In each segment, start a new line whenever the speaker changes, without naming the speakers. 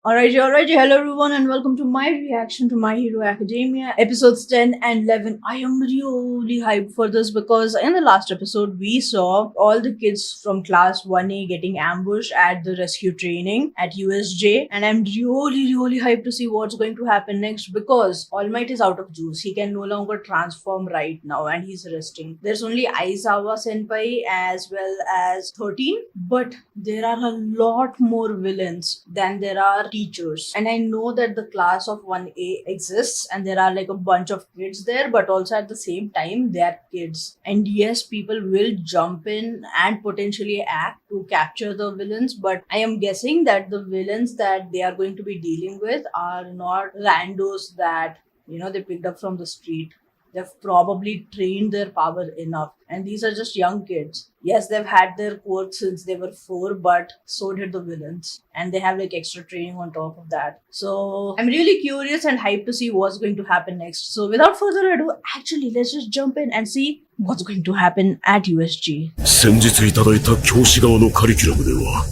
Alrighty. Hello everyone, and welcome to my reaction to My Hero Academia episodes 10 and 11. I am really hyped for this because in the last episode we saw all the kids from class 1A getting ambushed at the rescue training at USJ, and I'm really hyped to see what's going to happen next because All Might is out of juice. He can no longer transform right now and he's resting. There's only Aizawa Senpai as well as 13, but there are a lot more villains than there are teachers. And I know that the class of 1A exists and there are like a bunch of kids there, but also at the same time, they are kids. And yes, people will jump in and potentially act to capture the villains, but I am guessing that the villains that they are going to be dealing with are not randos that they picked up from the street. They've probably trained their power enough. And these are just young kids. Yes, they've had their quirks since they were 4, but so did the villains. And they have like extra training on top of that. So I'm really curious and hyped to see what's going to happen next. So without further ado, actually, let's just jump in and see what's going to happen at USG.
先日いただいた教師側のカリキュラムでは、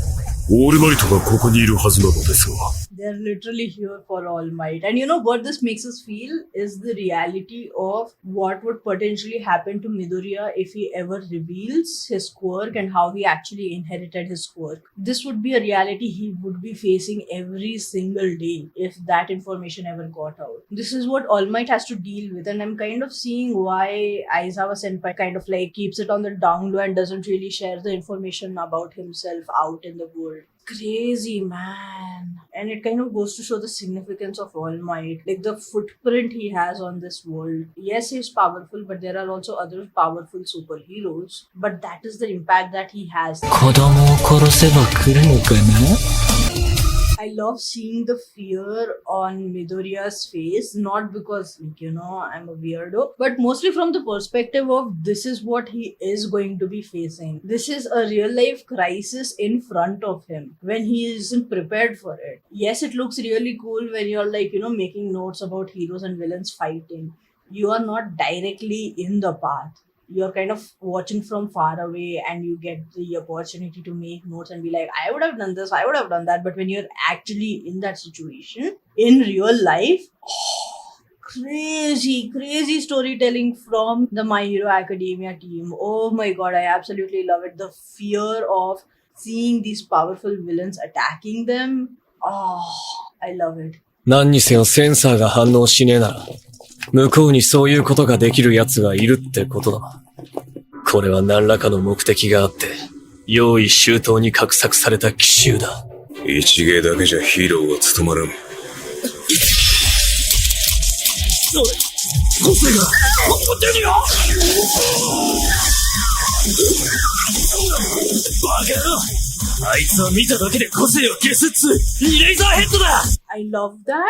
オールマイトがここにいるはずなのですが。
They're literally here for All Might. And you know what this makes us feel is the reality of what would potentially happen to Midoriya if he ever reveals his quirk and how he actually inherited his quirk. This would be a reality he would be facing every single day if that information ever got out. This is what All Might has to deal with, and I'm kind of seeing why Aizawa Senpai kind of like keeps it on the down low and doesn't really share the information about himself out in the world. Crazy, man. And it kind of goes to show the significance of All Might, like the footprint he has on this world. Yes, he's powerful, but there are also other powerful superheroes. But that is the impact that he has. I love seeing the fear on Midoriya's face, not because, I'm a weirdo, but mostly from the perspective of this is what he is going to be facing. This is a real life crisis in front of him when he isn't prepared for it. Yes, it looks really cool when you're like, making notes about heroes and villains fighting. You are not directly in the path. You're kind of watching from far away and you get the opportunity to make notes and be like, I would have done this, I would have done that. But when you're actually in that situation in real life, crazy storytelling from the My Hero Academia team. Oh my god, I absolutely love it. The fear of seeing these powerful villains attacking them. I love it.
何にせよセンサーが反応しねえなら、向こうにそういうことができる奴がいるってことだ。これは何らかの目的があって、用意周到に画策された奇襲だ。
一芸だけじゃヒーローは務まらん。個性が本当によ。バカ野郎。あいつは見ただけで個性を消すっつイレイザーヘッドだ。
I love that.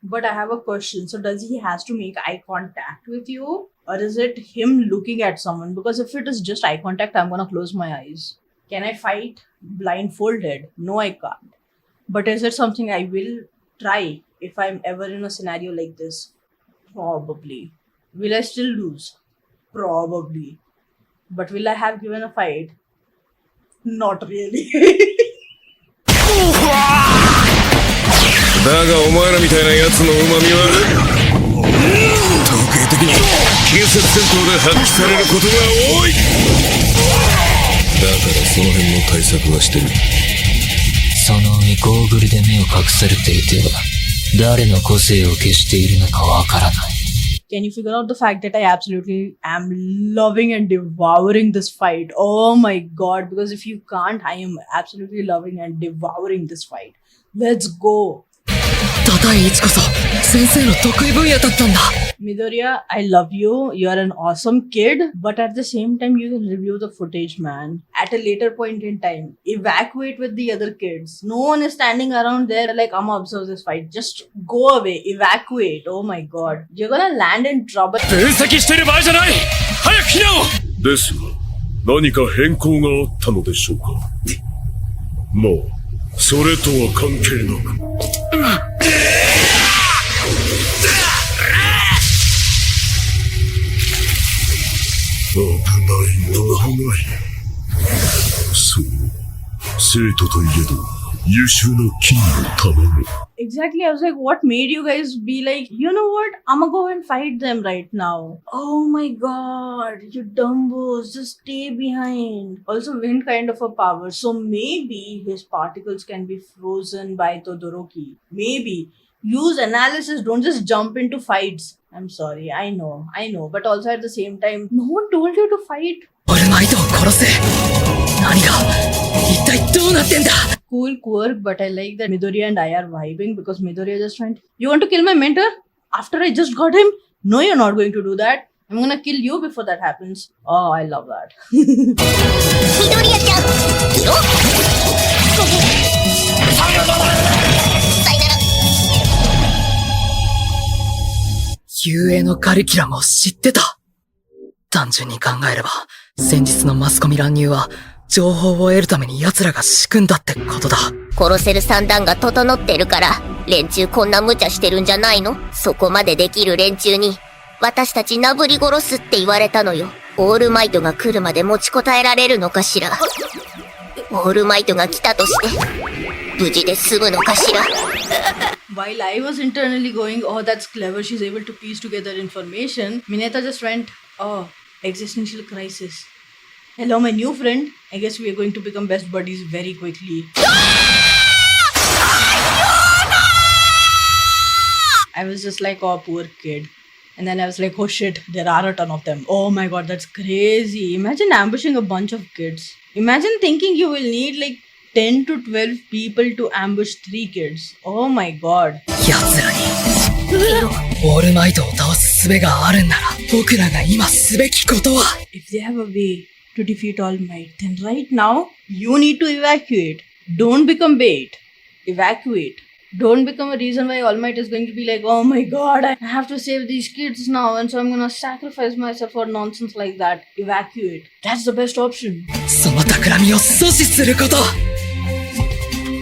But I have a question. So does he has to make eye contact with you? Or is it him looking at someone? Because if it is just eye contact, I'm gonna close my eyes. Can I fight blindfolded? No, I can't. But is it something I will try if I'm ever in a scenario like this? Probably. Will I still lose? Probably. But will I have given a fight? Not really.
だがお前らみたいな奴の旨味は統計的に近接戦闘で発揮されることが多い。だからその辺の対策はしてる。
その上ゴーグルで目を隠されていては誰の個性を消しているのかわからない。
Can you figure out the fact that I absolutely am loving and devouring this fight? Oh my god, because if you can't, I am absolutely loving and devouring this fight. Let's go.
多田井一こそ先生の得意分野だったんだ。
Midoriya, I love you. You are an awesome kid, but at the same time, you can review the footage, man. At a later point in time, evacuate with the other kids. No one is standing around there like, I'm gonna observe this fight. Just go away, evacuate. Oh my god. You're gonna land in trouble.
分析してる場合じゃない。早く避難を。
ですが、何か変更があったのでしょうか。まあ、それとは関係なく。危ない。そう、生徒といえど優秀な金の卵。
Exactly, I was like, what made you guys be like, you know what? I'ma go and fight them right now. Oh my god, you dumbos, just stay behind. Also, wind kind of a power, so maybe his particles can be frozen by Todoroki. Maybe. Use analysis, don't just jump into fights. I'm sorry, I know, but also at the same time, no one told you to fight.
オールマイトを殺せ。何が一体どうなってんだ。
Cool quirk, but I like that Midoriya and I are vibing because Midoriya just went, you want to kill my mentor? After I just got him? No, you're not going to do that. I'm gonna kill you before that happens. Oh, I love that.
緑谷ちゃんドロさよなら。
遊泳のカリキュラムを知ってた。単純に考えれば、先日のマスコミ乱入は、情報を得るために奴らが仕組んだってことだ。
殺せる算段が整ってるから、連中こんな無茶してるんじゃないの？そこまでできる連中に、私たちなぶり殺すって言われたのよ。オールマイトが来るまで持ちこたえられるのかしら。オールマイトが来たとして、無事で済むのかしら。
While I was internally going, oh, that's clever, she's able to piece together information, Mineta just went, oh, existential crisis. Hello, my new friend. I guess we are going to become best buddies very quickly. I was just like, oh, poor kid. And then I was like, oh shit, there are a ton of them. Oh my god, that's crazy. Imagine ambushing a bunch of kids. Imagine thinking you will need like 10 to 12 people to ambush 3 kids. Oh my god.
奴らに、オールマイトを倒す術があるんなら、僕らが今すべきことは。
If they have a way to defeat All Might, then right now, you need to evacuate. Don't become bait. Evacuate. Don't become a reason why All Might is going to be like, oh my god, I have to save these kids now, and so I'm gonna sacrifice myself for nonsense like that. Evacuate. That's the best option.
その企みを阻止すること。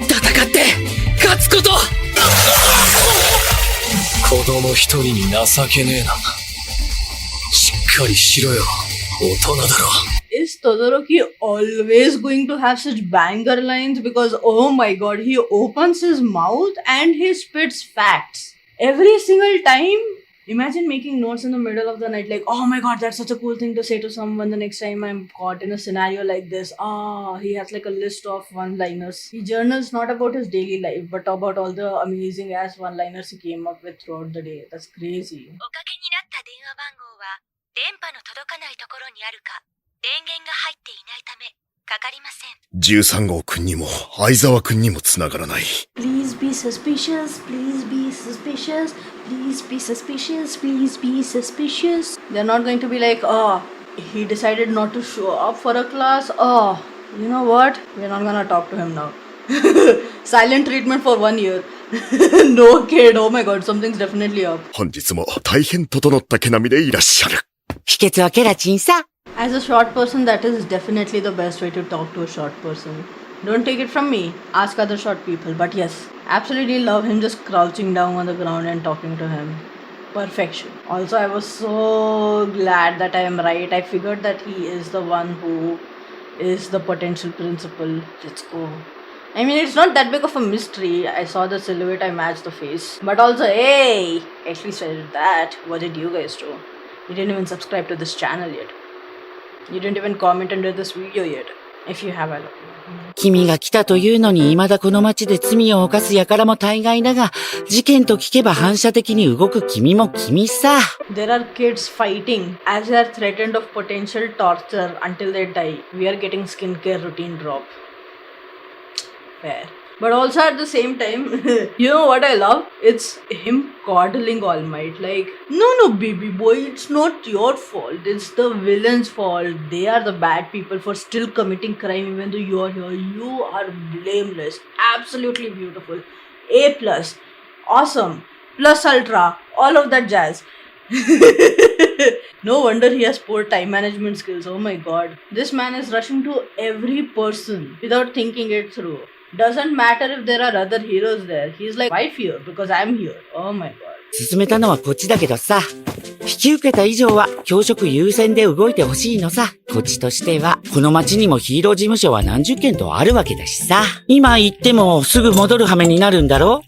戦って、勝つこと。
子供一人に情けねえな。しっかりしろよ。大人だろ。
Is Todoroki always going to have such banger lines? Because oh my god, he opens his mouth and he spits facts. Every single time. Imagine making notes in the middle of the night like, oh my god, that's such a cool thing to say to someone the next time I'm caught in a scenario like this. He has like a list of one-liners. He journals not about his daily life, but about all the amazing ass one-liners he came up with throughout the day. That's crazy.
おかけになった電話番号は電波の届かないところにあるか電源が入っていないためかかりません。
13号くんにも相沢くんにも繋がらない。
Please be suspicious, please be suspicious, please be suspicious, please be suspicious. They're not going to be like, oh, he decided not to show up for a class. Oh, you know what? We're not gonna talk to him now. Silent treatment for 1 year. No kid, oh my god, something's definitely up.
本日も大変整った毛並みでいらっしゃる。
秘訣はケラチンさ。
As a short person, that is definitely the best way to talk to a short person. Don't take it from me. Ask other short people. But yes, absolutely love him just crouching down on the ground and talking to him. Perfection. Also, I was so glad that I am right. I figured that he is the one who is the potential principal. Let's go. I mean, it's not that big of a mystery. I saw the silhouette, I matched the face. But also, hey, at least I did that. What did you guys do? You didn't even subscribe to this channel yet. You didn't even comment under this video yet. If you have, I love you.
君が来たというのに未だこの町で罪を犯す輩も大概だが、事件と聞けば反射的に動く君も君さ。
There are kids fighting as they are threatened of potential torture until they die. We are getting skincare routine drop. Fair. But also at the same time, you know what I love? It's him coddling All Might. Like, no, baby boy, it's not your fault. It's the villain's fault. They are the bad people for still committing crime even though you are here. You are blameless. Absolutely beautiful. A+. Awesome. Plus ultra. All of that jazz. No wonder he has poor time management skills. Oh my god. This man is rushing to every person without thinking it through. Doesn't matter if there are other heroes there. He's like, wife here because I'm here. Oh my god.
進めたのはこっちだけどさ。引き受けた以上は教職優先で動いてほしいのさ。こっちとしては、この町にもヒーロー事務所は何十件とあるわけだしさ。今行ってもすぐ戻る羽目になるんだろ？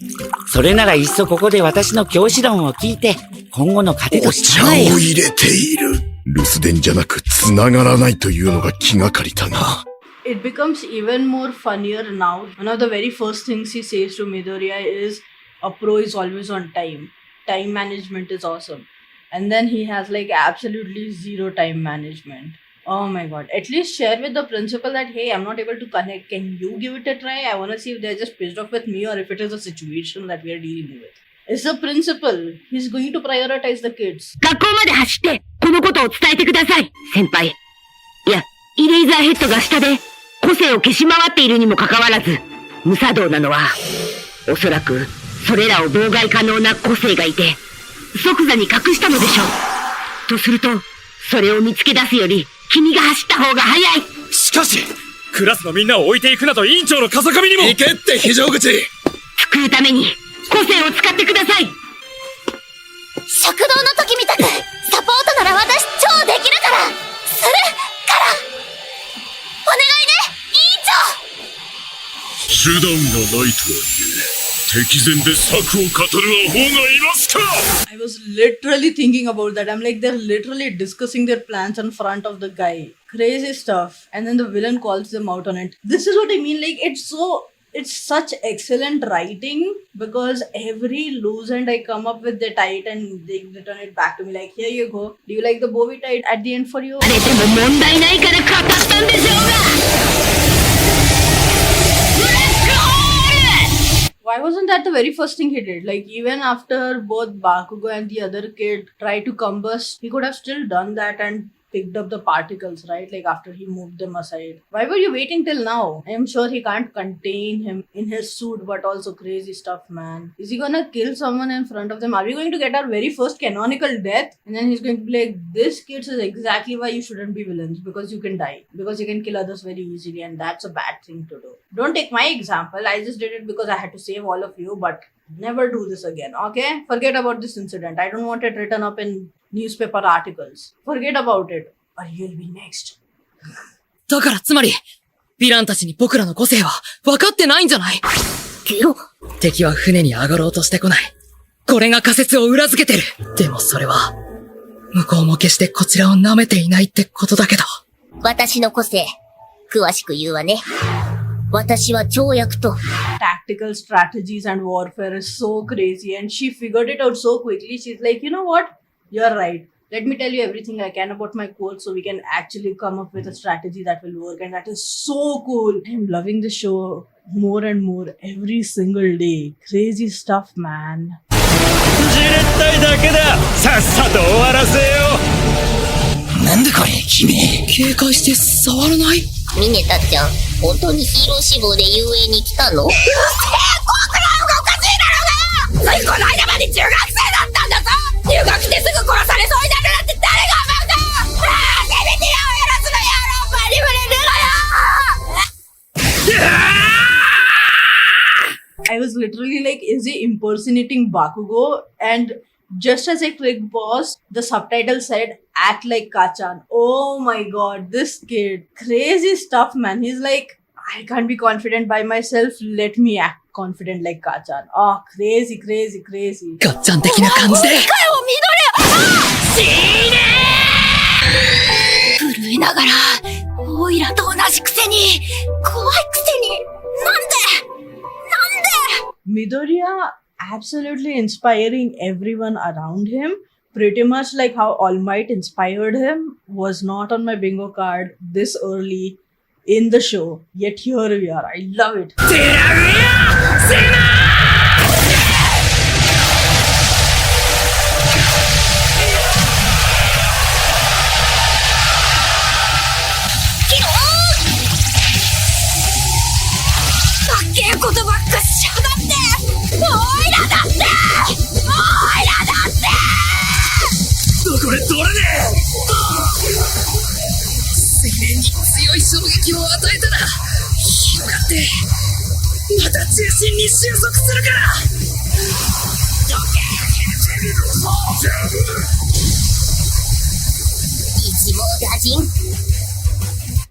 それならいっそここで私の教師論を聞いて、今後の糧として
お茶を入れている。留守電じゃなく繋がらないというのが気がかりだな。
It becomes even more funnier now. One of the very first things he says to Midoriya is, a pro is always on time. Time management is awesome. And then he has like absolutely zero time management. Oh my god. At least share with the principal that, hey, I'm not able to connect. Can you give it a try? I want to see if they're just pissed off with me or if it is a situation that we are dealing with. It's the principal. He's going to prioritize the kids.
学校まで走って、このことを伝えてください、先輩。いや、イレイザーヘッドが下で、個性を消し回っているにもかかわらず、無作動なのは、おそらく、それらを妨害可能な個性がいて、即座に隠したのでしょう。とすると、それを見つけ出すより、君が走った方が早い。
しかし、クラスのみんなを置いていくなど委員長の風上にも。
行けって非常口。
救うために、個性を使ってください。
食堂の時みたく、サポートなら私超できるから、するからお願いね、委員長。
手段がないとはいえ、敵前で策を語るアホがいますか。
I was literally thinking about that. I'm like, they're literally discussing their plans in front of the guy. Crazy stuff. And then the villain calls them out on it. This is what I mean. Like, it's such excellent writing because every loose end I come up with, they tie it and they return it back to me. Like, here you go. Do you like the bow we tied at the end for you?
あれでも問題ないから語ったんでしょうが。
Why wasn't that the very first thing he did? Like, even after both Bakugo and the other kid tried to combust, he could have still done that and picked up the particles, right? Like, after he moved them aside. Why were you waiting till now? I am sure he can't contain him in his suit, but also crazy stuff, man. Is he gonna kill someone in front of them? Are we going to get our very first canonical death? And then he's going to be like, this kid is exactly why you shouldn't be villains, because you can die. Because you can kill others very easily, and that's a bad thing to do. Don't take my example. I just did it because I had to save all of you, but never do this again, okay? Forget about this incident. I don't want it written up in newspaper articles. Forget about it, or you'll be next.
だからつまり、ヴィランたちに僕らの個性は分かってないんじゃない？敵は船に上がろうとしてこない。これが仮説を裏付けてる。でもそれは、向こうも決してこちらを舐めていないってことだけど。
私の個性、詳しく言うわね。私は跳躍と
Tactical strategies and warfare is so crazy, and she figured it out so quickly. She's like, you know what? You're right. Let me tell you everything I can about my code so we can actually come up with a strategy that will work, and that is so cool. I'm loving the show more and more every single day. Crazy stuff, man.
じれったいだけだ。さっさと終わらせよう。
なんでこれ、君。
警戒して触らない？
ミネタちゃん、本当にヒーロー志望で遊泳に来たの？うっせえ！僕らおかしいだろうが！ついこの間まで中学生だったんだぞ！入学してすぐ殺されそうになるなんて誰が思うか！せめてやをやらすのやろう！パリフレルのよ！
I was literally like, is he impersonating Bakugo? And just as I clicked pause, the subtitle said, act like Kachan. Oh my god, this kid. Crazy stuff, man. He's like, I can't be confident by myself. Let me act confident like Kachan. Oh, crazy, crazy, crazy.
ガッチャン的な感じで。
震えながら、オイラと同じくせに、怖いくせに、なんで
Midoriya absolutely inspiring everyone around him, pretty much like how All Might inspired him, was not on my bingo card this early in the show. Yet here we are. I love it.
水面に強い衝撃を与えたら、広がって、また中心に収束するから。
チン。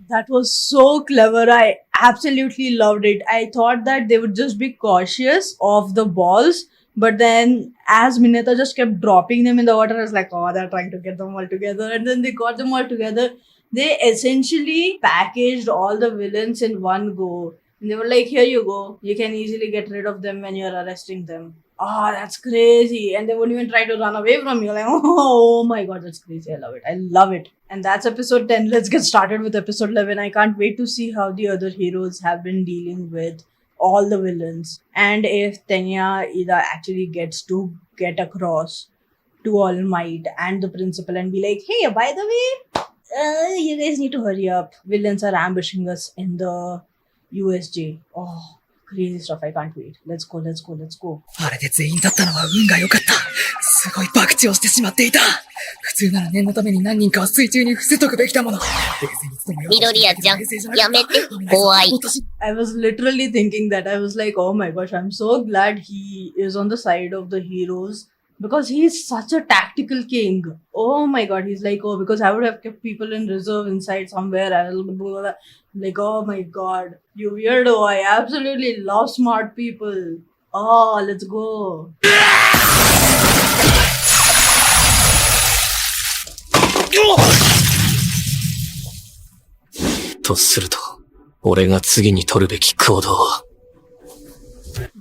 That was so clever. I absolutely loved it. I thought that they would just be cautious of the balls, but then as Mineta just kept dropping them in the water, I was like, oh, they're trying to get them all together. And then they got them all together. They essentially packaged all the villains in one go. And they were like, here you go. You can easily get rid of them when you're arresting them. Oh, that's crazy. And they won't even try to run away from you. Like, oh my god, that's crazy. I love it. I love it. And that's episode 10. Let's get started with episode 11. I can't wait to see how the other heroes have been dealing with all the villains. And if Tenya Iida actually gets to get across to All Might and the principal and be like, hey, by the way, you guys need to hurry up. Villains are ambushing us in the USJ. Oh, crazy stuff. I can't wait. Let's go.
あれで全員立ったのは運が良かった。すごい博打をしてしまっていた。普通なら念のために何人かは水中に伏せとくべきだもの。
緑谷ちゃん、やめて、怖い。
I was literally thinking that. I was like, oh my gosh, I'm so glad he is on the side of the heroes. Because he is such a tactical king. Oh my god, he's like, oh, because I would have kept people in reserve inside somewhere. I was like, oh my god, you weirdo. I absolutely love smart people. Oh, let's go.
とすると、俺が次に取るべき行動は。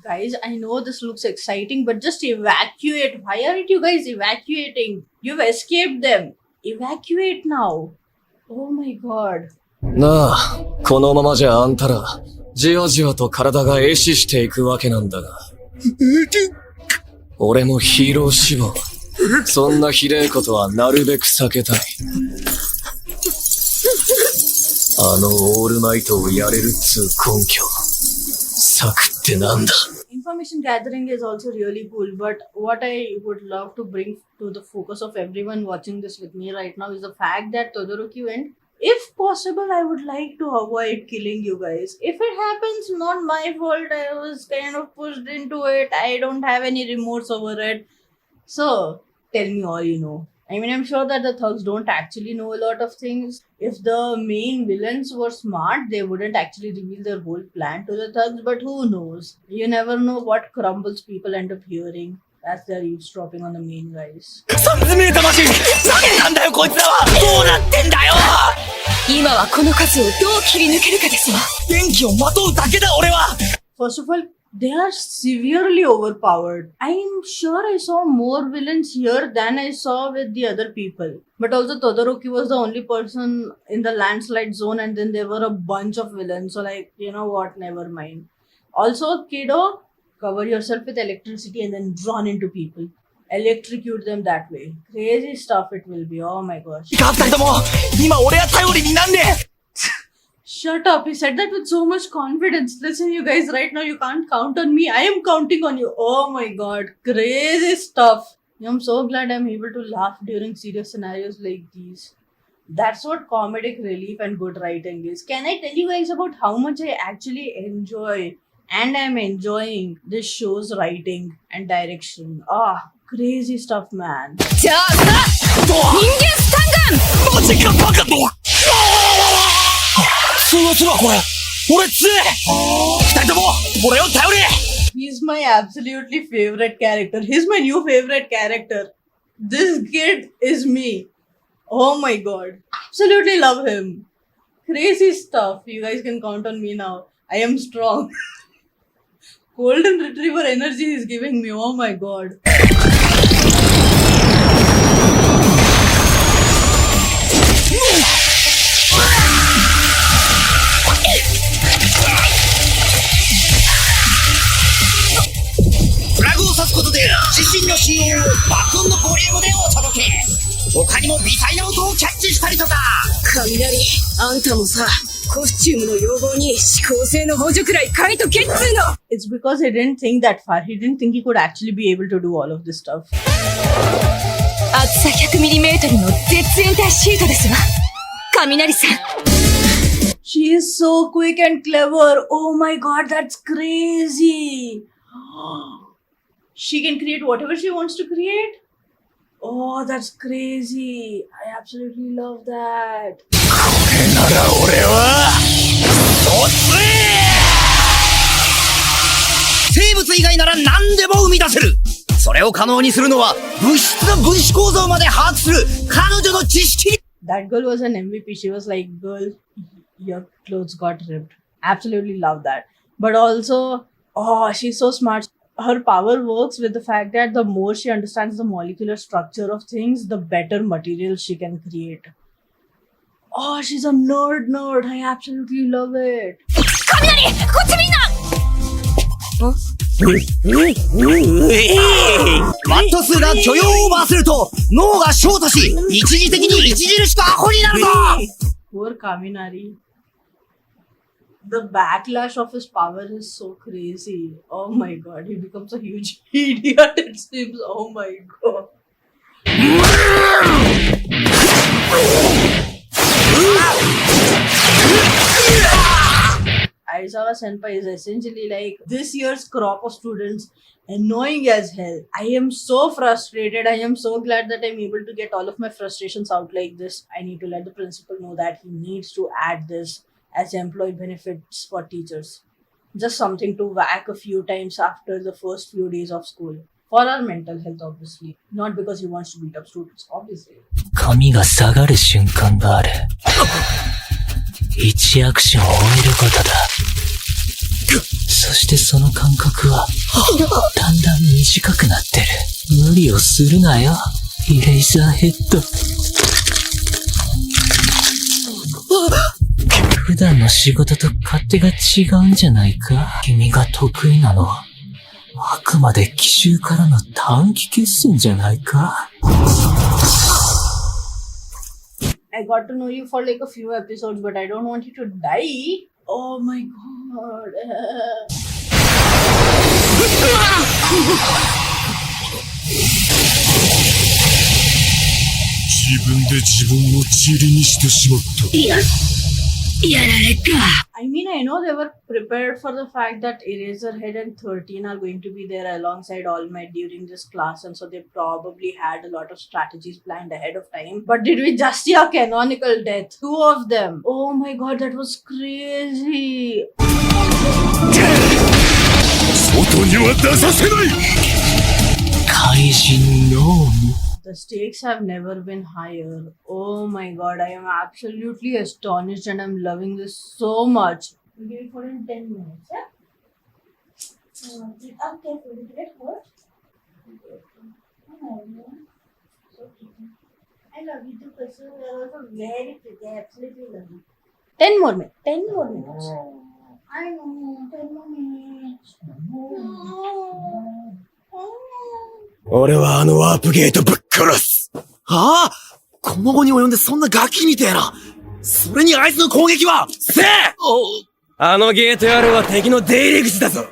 Guys, I know this looks exciting, but just evacuate. Why aren't you guys evacuating? You've escaped them. Evacuate now. Oh my god.
なあ、このままじゃあんたら、じわじわと体が壊死していくわけなんだが。俺もヒーロー志望。そんなひでえことはなるべく避けたい。あのオールマイトをやれるっつう根拠。策ってなんだ？
Information gathering is also really cool, but what I would love to bring to the focus of everyone watching this with me right now is the fact that Todoroki went. If possible, I would like to avoid killing you guys. If it happens, not my fault. I was kind of pushed into it. I don't have any remorse over it. So, tell me all you know. I mean, I'm sure that the thugs don't actually know a lot of things. If the main villains were smart, they wouldn't actually reveal their whole plan to the thugs, but who knows? You never know what crumbles people end up hearing as they're eavesdropping on the main guys.
今はこの数をどう切り抜けるかですわ。元気をまとうだけだ俺は。
First of all, they are severely overpowered. I'm sure I saw more villains here than I saw with the other people. But also Todoroki was the only person in the landslide zone, and then there were a bunch of villains. So like, you know what, never mind. Also, kiddo, cover yourself with electricity and then run into people. Electrocute them that way. Crazy stuff it will be. Oh my gosh. Shut up. He said that with so much confidence. Listen, you guys, right now you can't count on me. I am counting on you. Oh my god. Crazy stuff. I'm so glad I'm able to laugh during serious scenarios like these. That's what comedic relief and good writing is. Can I tell you guys about how much I actually enjoy and I'm enjoying this show's writing and direction? Ah, crazy stuff, man.
じゃあさ、人間スタンガン！マジかバカど！そらこれ、俺強え！二人とも俺を頼れ！
He's my absolutely favorite character. He's my new favorite character. This kid is me. Oh my god. Absolutely love him. Crazy stuff. You guys can count on me now. I am strong. Golden Retriever energy he's giving me. Oh my god.
Kaminari, あんたもさ、コスチュームの要望に指向性の補助くらい書いとけっつーの。
It's because he didn't think that far. He didn't think he could actually be able to do all of this stuff.
厚さ 100mm の絶縁体シートですわ。Kaminariさん。
She is so quick and clever. Oh my god, that's crazy. She can create whatever she wants to create. Oh, that's crazy. I absolutely love that.
なら俺は、生物以外なら何でも生み出せる。それを可能にするのは物質の分子構造まで把握する彼女の知識。
That girl was an MVP. She was like, girl, your clothes got ripped. Absolutely love that. But also, oh, she's so smart. Her power works with the fact that the more she understands the molecular structure of things, the better materials she can create. Oh, she's a nerd. I absolutely love it.
雷こっちみんな
ワット数が許容オーバーすると脳がショートし、一時的に著しくアホになるぞ。
Poor Kaminari. The backlash of his power is so crazy. Oh my god, he becomes a huge idiot, it seems. Oh my god. Aizawa Senpai is essentially like this year's crop of students, annoying as hell. I am so frustrated. I am so glad that I'm able to get all of my frustrations out like this. I need to let the principal know that he needs to add this as employee benefits for teachers. Just something to whack a few times after the first few days of school. For our mental health, obviously. Not because he wants to beat up students, obviously.
髪が下がる瞬間がある。1アクションを終えることだ。そしてその間隔は、だんだん短くなってる。無理をするなよ、イレイザーヘッド。普段の仕事と勝手が違うんじゃないか。君が得意なのは、あくまで奇襲からの短期決戦じゃないか。
I got to know you for like a few episodes, but I don't want you to die. Oh my god.
自分で自分を塵にしてしまった。
やられた。
I mean, I know they were prepared for the fact that Eraserhead and 13 are going to be there alongside All Might during this class, and so they probably had a lot of strategies planned ahead of time. But did we just see a canonical death? 2 of them. Oh my god, that was crazy.
外には出させない。
怪人ノーム。
The stakes have never been higher. Oh my god, I am absolutely astonished and I'm loving this so much. We'll give it for in 10 minutes, yeah? Okay, will it get hurt? I love you too, Kasu. You're also very pretty. I absolutely love you. 10 more minutes. 10 more minutes. I know. 10 more minutes. Oh.
俺はあのワープゲートぶっ殺す。はあ、この後に及んでそんなガキみてえな。それにあいつの攻撃は、せえ！あのゲート野郎は敵の出入り口だぞ。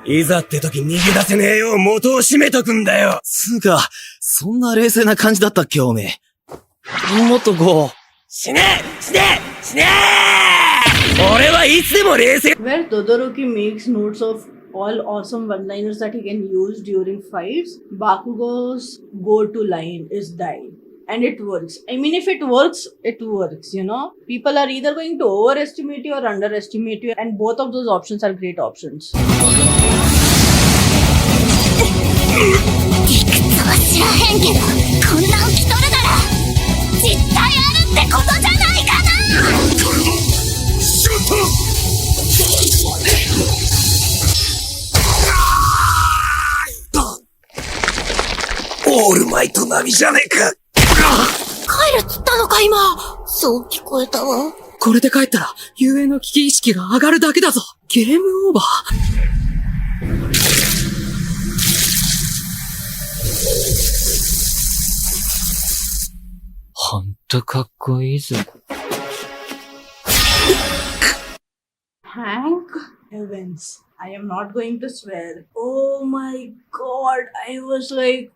いざって時逃げ出せねえよう元を閉めとくんだよ。つうか、そんな冷静な感じだったっけおめえ。もっとこう、死ねえ俺はいつでも冷静。
Where Todoroki makes notes of all awesome one-liners that he can use during fights, Bakugo's go-to line is die. And it works. I mean, if it works, it works, you know? People are either going to overestimate you or underestimate you, and both of those options are great options.
理屈は知らへんけど、こんなん来とるなら絶対あるってことじゃないかな。
シュート。オールマイト並みじゃねえか。
帰るっつったのか今。そう聞こえたわ。
これで帰ったら、遊泳の危機意識が上がるだけだぞ。ゲームオーバー。
ほんとかっこいいぞ。
Hank Evans. I am not going to swear. Oh my god. I was like,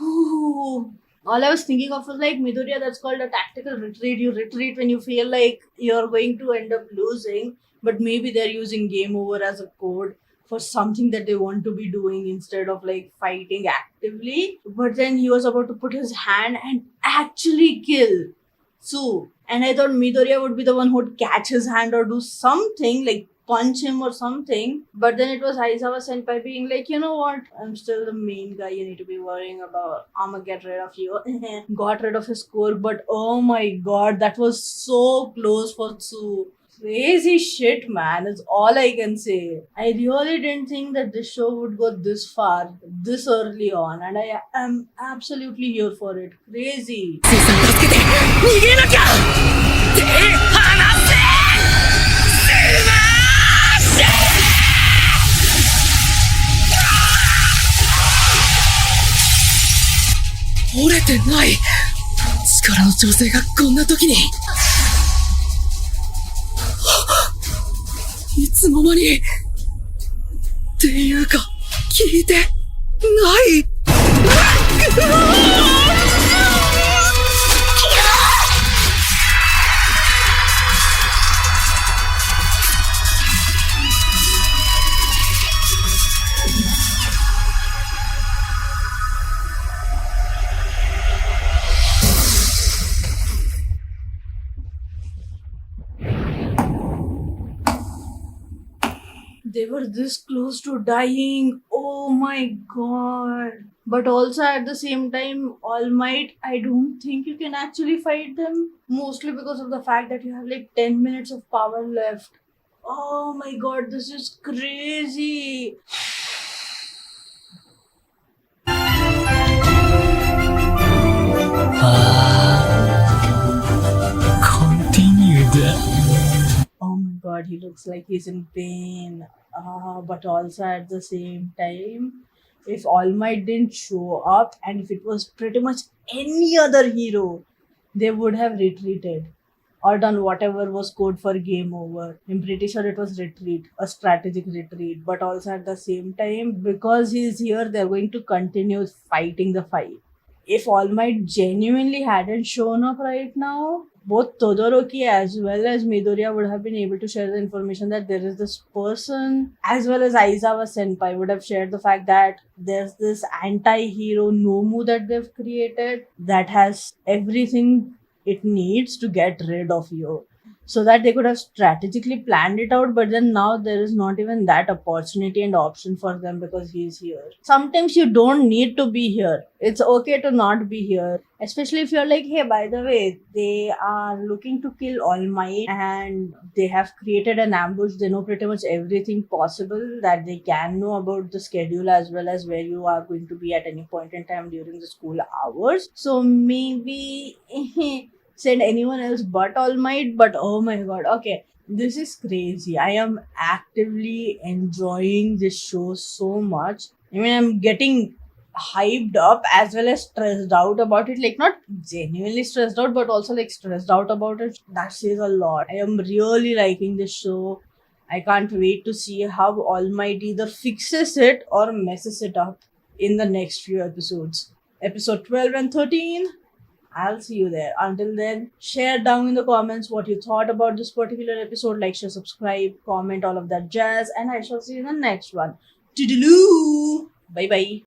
ooh. All I was thinking of was like Midoriya, that's called a tactical retreat. You retreat when you feel like you're going to end up losing, but maybe they're using game over as a code for something that they want to be doing instead of like fighting actively. But then he was about to put his hand and actually kill Tsu. And I thought Midoriya would be the one who would catch his hand or do something like punch him or something. But then it was Aizawa senpai being like, you know what? I'm still the main guy you need to be worrying about. I'ma get rid of you. Got rid of his score, but oh my god, that was so close for Tsu. Crazy shit, man. It's all I can say. I really didn't think that this show would go this far, this early on, and I am absolutely here for it. Crazy.
ついさん助けて逃げなきゃ手離せスマッシュ折れてない。力の調整がこんな時に。いつの間に。っていうか、聞いてない。
They were this close to dying. Oh my god. But also at the same time, All Might, I don't think you can actually fight them. Mostly because of the fact that you have like 10 minutes of power left. Oh my god, this is crazy.
Continued.
Oh my god, he looks like he's in pain. But also at the same time, if All Might didn't show up and if it was pretty much any other hero, they would have retreated or done whatever was code for game over. I'm pretty sure it was retreat, a strategic retreat. But also at the same time, because he's here, they're going to continue fighting the fight. If All Might genuinely hadn't shown up right now, both Todoroki as well as Midoriya would have been able to share the information that there is this person, as well as Aizawa senpai would have shared the fact that there's this anti-hero Nomu that they've created that has everything it needs to get rid of you. So that they could have strategically planned it out, but then now there is not even that opportunity and option for them because he's here. Sometimes you don't need to be here. It's okay to not be here. Especially if you're like, hey, by the way, they are looking to kill All Might and they have created an ambush. They know pretty much everything possible that they can know about the schedule as well as where you are going to be at any point in time during the school hours. So maybe send anyone else but All Might, but oh my god, okay. This is crazy. I am actively enjoying this show so much. I mean, I'm getting hyped up as well as stressed out about it. Like, not genuinely stressed out, but also like stressed out about it. That says a lot. I am really liking this show. I can't wait to see how All Might either fixes it or messes it up in the next few episodes. Episode 12 and 13. I'll see you there. Until then, share down in the comments what you thought about this particular episode. Like, share, subscribe, comment, all of that jazz. And I shall see you in the next one. Toodaloo! Bye bye.